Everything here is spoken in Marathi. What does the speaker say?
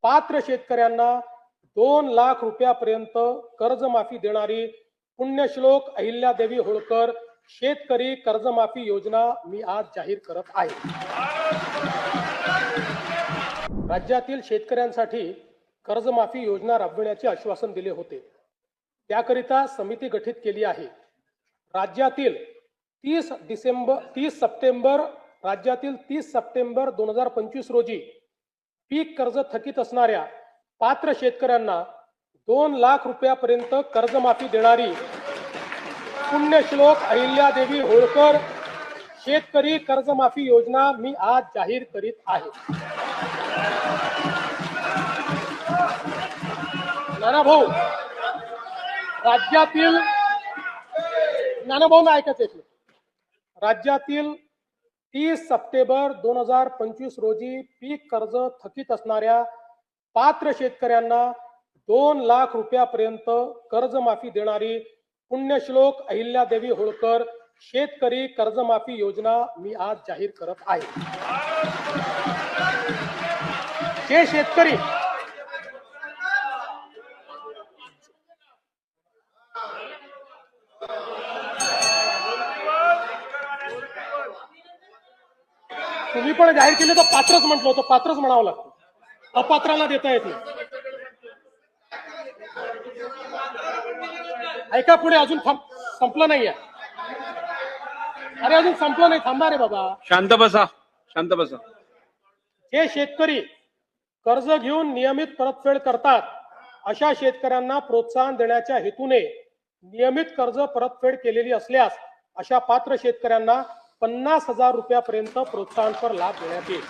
पात्र शेतकऱ्यांना 2 लाख रुपयापर्यंत कर्जमाफी देणारी पुण्यश्लोक अहिल्यादेवी होळकर शेतकरी कर्जमाफी योजना मी आज जाहीर करत आहे। राज्यातील शेतकऱ्यांसाठी कर्जमाफी योजना राबविण्याचे आश्वासन दिले होते। त्याकरिता समिती गठीत केली आहे। राज्यातील 30 सप्टेंबर 2025 रोजी पीक कर्ज थकीत असणाऱ्या पात्र शेतकऱ्यांना 2 लाख रुपयापर्यंत कर्जमाफी देणारी पुण्यश्लोक अहिल्यादेवी होळकर शेतकरी कर्जमाफी योजना मी आज जाहीर करीत आहे। नानाभाऊ, राज्यातील 30 सप्टेंबर 2025 रोजी पीक कर्ज थकीत असणाऱ्या पात्र शेतकऱ्यांना 2 लाख रुपयापर्यंत कर्जमाफी देणारी पुण्यश्लोक अहिल्यादेवी होळकर शेतकरी कर्जमाफी योजना मी आज जाहीर करत आहे। जे शेतकरी तुम्ही पण जाहीर केले तर पात्रच म्हटलं होतं, पात्रच म्हणावं लागतं, अपात्राला देता येत नाही। ऐका पुढे, अजून संपलं नाहीये। अरे अजून संपलं नाही, थांबा रे बाबा, शांत बसा, शांत बसा। जे शेतकरी कर्ज घेऊन नियमित परतफेड करतात अशा शेतकऱ्यांना प्रोत्साहन देण्याच्या हेतूने नियमित कर्ज परतफेड केलेली असल्यास अशा पात्र शेतकऱ्यांना 50,000 रुपयापर्यंत प्रोत्साहनपर लाभ देण्यात येईल।